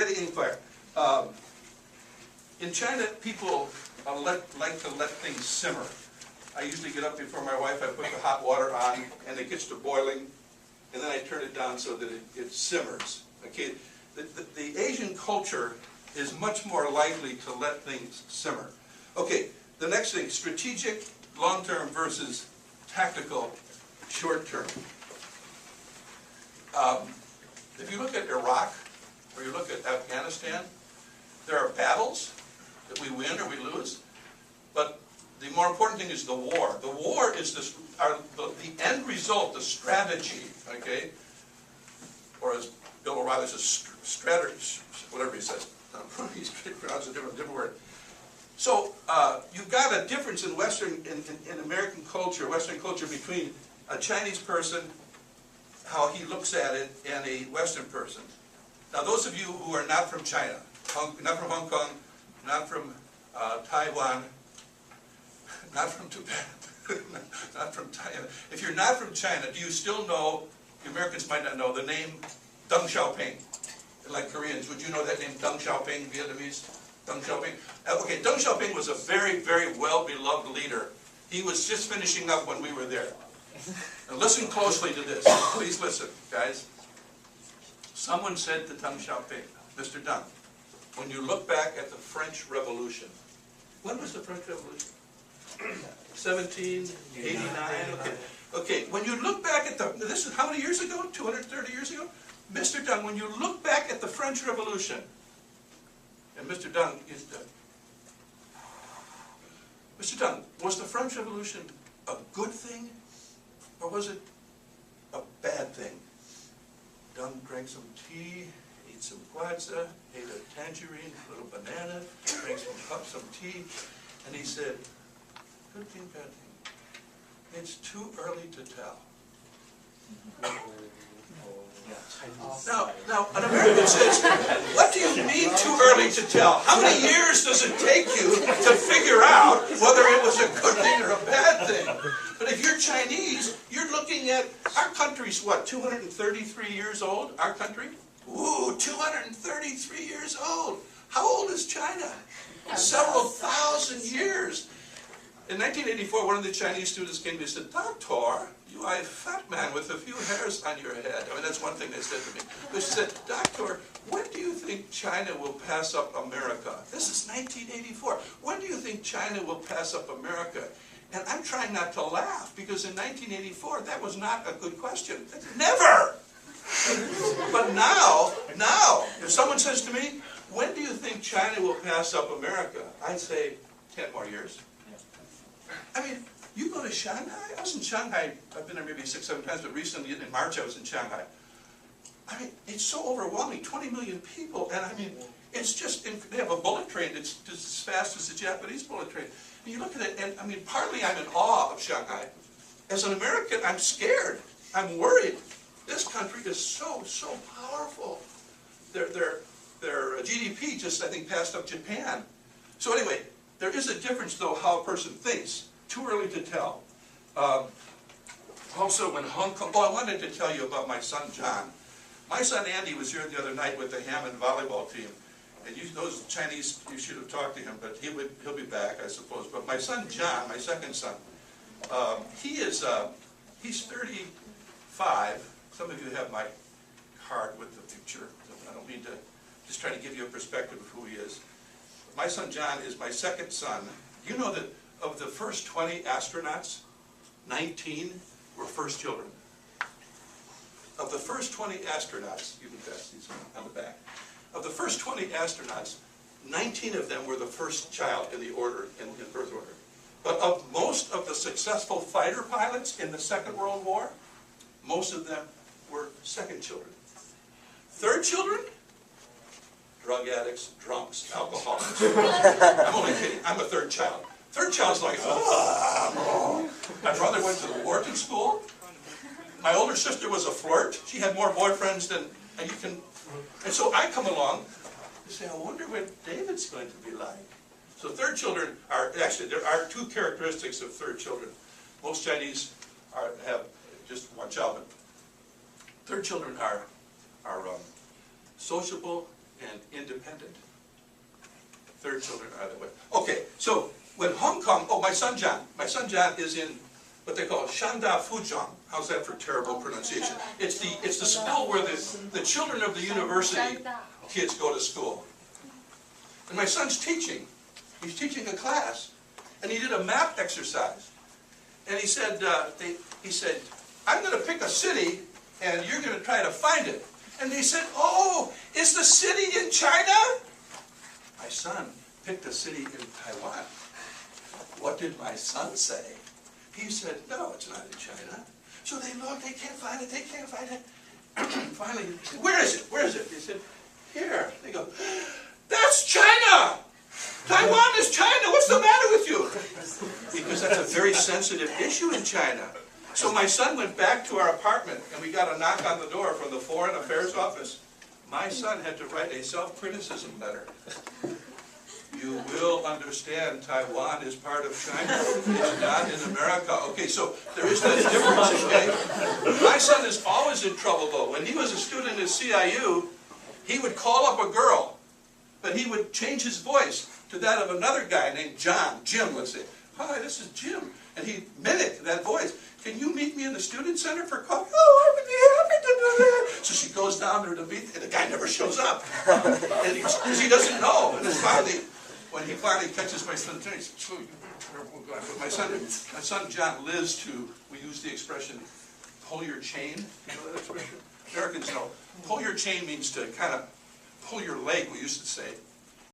ready, aim, fire. In China, people like to let things simmer. I usually get up before my wife, I put the hot water on, and it gets to boiling, and then I turn it down so that it simmers. Okay, the Asian culture is much more likely to let things simmer. Okay, the next thing, strategic, long-term versus tactical, short-term. If you look at Iraq, or you look at Afghanistan, there are battles that we win or we lose, but the more important thing is the war. The war is the end result, the strategy, okay? Or as Bill O'Reilly says, strategy, whatever he says. He's pronounced a different word. So you've got a difference in in American culture, Western culture, between a Chinese person, how he looks at it, and a Western person. Now those of you who are not from China, not from Hong Kong, not from Taiwan, not from Tibet, not from China. If you're not from China, do you still know, the Americans might not know, the name Deng Xiaoping? Like Koreans, would you know that name, Deng Xiaoping, Vietnamese? Deng Xiaoping? Okay, Deng Xiaoping was a very, very well-beloved leader. He was just finishing up when we were there. Now listen closely to this. Please listen, guys. Someone said to Deng Xiaoping, Mr. Deng, when you look back at the French Revolution, when was the French Revolution? 1789? Okay, when you look back at this is how many years ago? 230 years ago? Mr. Deng, when you look back at the French Revolution, and Mr. Deng is dead. Mr. Deng, was the French Revolution a good thing, or was it a bad thing? Deng drank some tea, ate some guaza, ate a tangerine, a little banana, drank some tea, and he said, good thing, bad thing. It's too early to tell. Now, an American says, what do you mean too early to tell? How many years does it take you to figure out whether it was a good thing or a bad thing? But if you're Chinese, you're looking at, our country's what, 233 years old, our country? Ooh, 233 years old. How old is China? Several thousand years. In 1984, one of the Chinese students came to me and said, Doctor, you are a fat man with a few hairs on your head. I mean, that's one thing they said to me. They said, Doctor, when do you think China will pass up America? This is 1984. When do you think China will pass up America? And I'm trying not to laugh, because in 1984, that was not a good question. Never! But now, if someone says to me, when do you think China will pass up America? I'd say 10 more years. I mean, you go to Shanghai. I was in Shanghai, I've been there maybe 6, 7 times, but recently in March I was in Shanghai. I mean, it's so overwhelming, 20 million people, and I mean, it's just, they have a bullet train that's just as fast as the Japanese bullet train. And you look at it, and I mean, partly I'm in awe of Shanghai. As an American, I'm scared. I'm worried. This country is so powerful. Their GDP just, I think, passed up Japan. So anyway, there is a difference, though, how a person thinks. Too early to tell. Also, when Hong Kong... Oh, I wanted to tell you about my son, John. My son, Andy, was here the other night with the Hammond volleyball team. And those Chinese, you should have talked to him, but he'll be back, I suppose. But my son, John, my second son, he's 35. Some of you have my card with the picture. I don't mean to just try to give you a perspective of who he is. My son John is my second son. You know that of the first 20 astronauts, 19 were first children. Of the first 20 astronauts, you can pass these on the back. Of the first 20 astronauts, 19 of them were the first child in the order, in birth order. But of most of the successful fighter pilots in the Second World War, most of them were second children. Third children? Drug addicts, drunks, alcoholics. I'm only kidding. I'm a third child. Third child's like, oh. My brother went to the Wharton School. My older sister was a flirt. She had more boyfriends than you can. And so I come along and say, I wonder what David's going to be like. So third children are, actually, there are two characteristics of third children. Most Chinese have just one child, but third children are sociable and independent. Their children are that way. Okay, so when Hong Kong, oh, my son John is in what they call Shanda Fuzhong. How's that for terrible pronunciation? It's the school where the children of the university kids go to school. And my son's teaching. He's teaching a class, and he did a map exercise. And he said, I'm going to pick a city, and you're going to try to find it. And they said, oh, is the city in China? My son picked a city in Taiwan. What did my son say? He said, no, it's not in China. So they looked, they can't find it, Finally, he said, where is it? They said, here. They go, that's China! Taiwan is China, what's the matter with you? Because that's a very sensitive issue in China. So my son went back to our apartment, and we got a knock on the door from the Foreign Affairs Office. My son had to write a self-criticism letter. You will understand Taiwan is part of China. It's not in America. Okay, so there is that difference, okay? My son is always in trouble, though. When he was a student at CIU, he would call up a girl, but he would change his voice to that of another guy named Jim, let's say. Hi, this is Jim. And he'd mimic that voice. Can you meet me in the student center for coffee? Oh, I would be happy to do that. So she goes down there to meet, and the guy never shows up. And because he doesn't know. And then finally, when he finally catches my son, he says, oh, you terrible guy. But my son John lives to, we use the expression, pull your chain. You know that expression? Americans know. Pull your chain means to kind of pull your leg, we used to say.